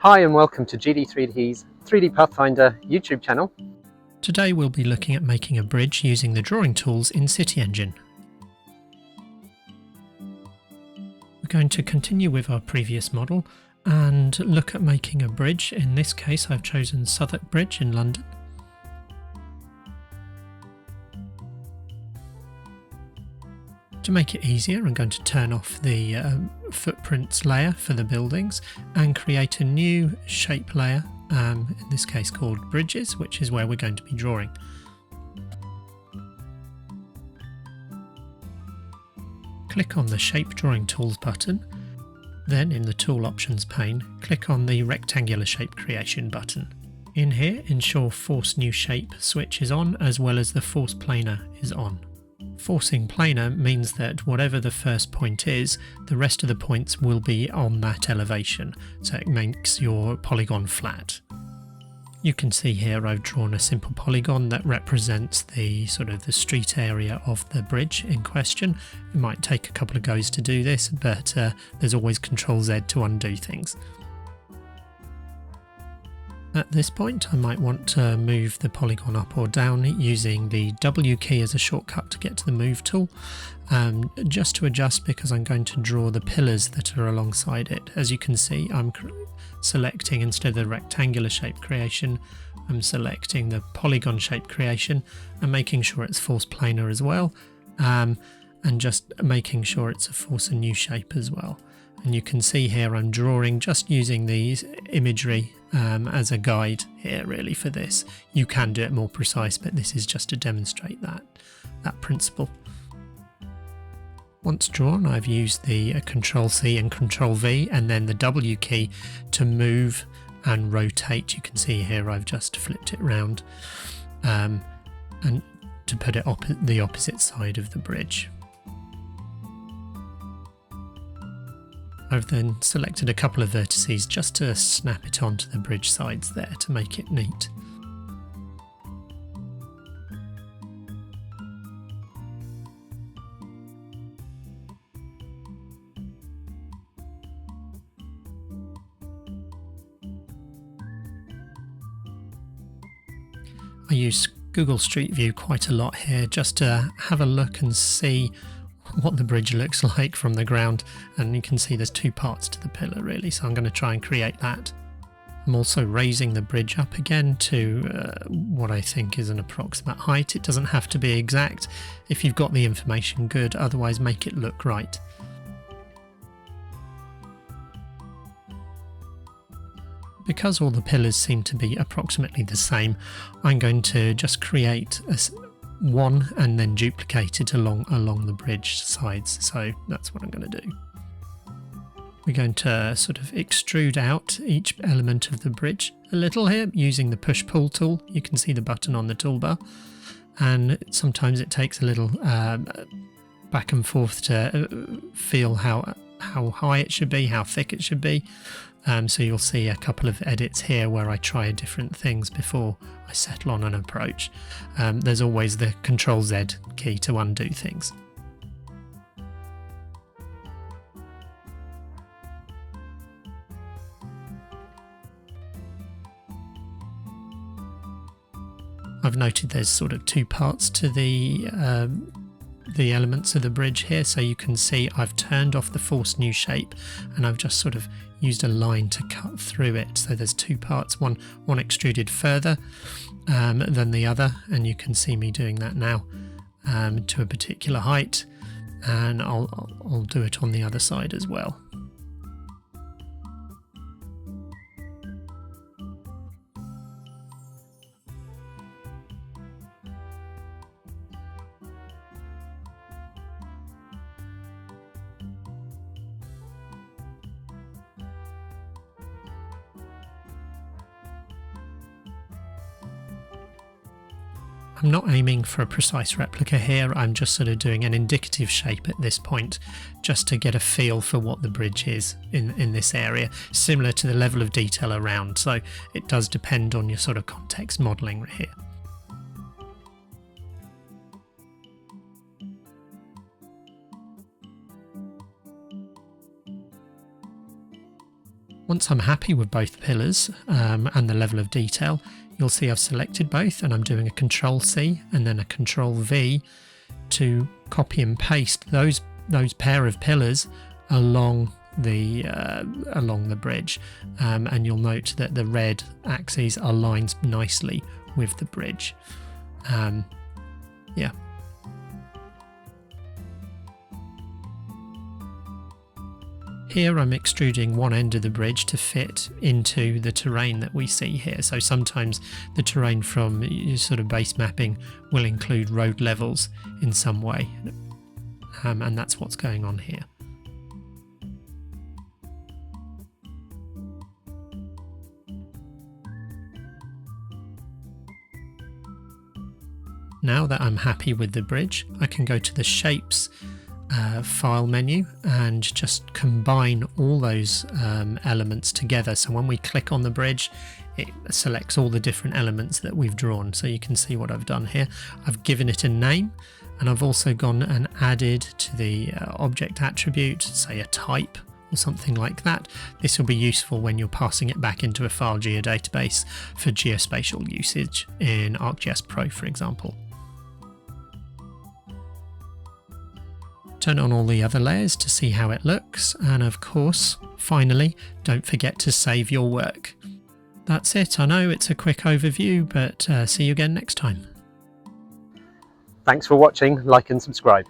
Hi and welcome to GD3D's 3D Pathfinder YouTube channel. Today we'll be looking at making a bridge using the drawing tools in CityEngine. We're going to continue with our previous model and look at making a bridge. In this case I've chosen Southwark Bridge in London. To make it easier, I'm going to turn off the footprints layer for the buildings and create a new shape layer, in this case called Bridges, which is where we're going to be drawing. Click on the Shape Drawing Tools button, then in the Tool Options pane, click on the Rectangular Shape Creation button. In here, ensure Force New Shape switch is on, as well as the Force Planar is on. Forcing planar means that whatever the first point is, the rest of the points will be on that elevation, so it makes your polygon flat. You can see here I've drawn a simple polygon that represents the street area of the bridge in question. It might take a couple of goes to do this, but there's always Ctrl-Z to undo things. At this point I might want to move the polygon up or down using the W key as a shortcut to get to the move tool, just to adjust because I'm going to draw the pillars that are alongside it. As you can see, I'm selecting, instead of the rectangular shape creation, I'm selecting the polygon shape creation and making sure it's force planar as well, and just making sure it's a force a new shape as well. And you can see here I'm drawing just using these imagery as a guide here really for this. You can do it more precise, but this is just to demonstrate that principle. Once drawn, I've used the Ctrl-C and Ctrl-V and then the W key to move and rotate. You can see here I've just flipped it round and to put it the opposite side of the bridge. I've then selected a couple of vertices just to snap it onto the bridge sides there to make it neat. I use Google Street View quite a lot here just to have a look and see what the bridge looks like from the ground, and you can see there's two parts to the pillar really, so I'm going to try and create that. I'm also raising the bridge up again to what I think is an approximate height. It doesn't have to be exact if you've got the information good, otherwise make it look right. Because all the pillars seem to be approximately the same, I'm going to just create one and then duplicate it along the bridge sides, so that's what I'm going to do. We're going to sort of extrude out each element of the bridge a little here using the push-pull tool. You can see the button on the toolbar, and sometimes it takes a little back and forth to feel how high it should be, how thick it should be. So you'll see a couple of edits here where I try different things before I settle on an approach. There's always the Ctrl-Z key to undo things. I've noted there's sort of two parts to the elements of the bridge here, so you can see I've turned off the force new shape and I've just sort of used a line to cut through it, so there's two parts, one extruded further than the other, and you can see me doing that now to a particular height, and I'll do it on the other side as well. I'm not aiming for a precise replica here, I'm just sort of doing an indicative shape at this point, just to get a feel for what the bridge is in this area, similar to the level of detail around, so it does depend on your sort of context modelling here. Once I'm happy with both pillars and the level of detail, you'll see I've selected both, and I'm doing a Control C and then a Control V to copy and paste those pair of pillars along the bridge, and you'll note that the red axis aligns nicely with the bridge. Yeah. Here I'm extruding one end of the bridge to fit into the terrain that we see here. So sometimes the terrain from your sort of base mapping will include road levels in some way, and that's what's going on here. Now that I'm happy with the bridge, I can go to the Shapes file menu and just combine all those elements together. So when we click on the bridge, it selects all the different elements that we've drawn. So you can see what I've done here. I've given it a name, and I've also gone and added to the object attribute, say a type or something like that. This will be useful when you're passing it back into a file geodatabase for geospatial usage in ArcGIS Pro, for example. Turn on all the other layers to see how it looks, and of course, finally, don't forget to save your work. That's it. I know it's a quick overview, but see you again next time. Thanks for watching, like and subscribe.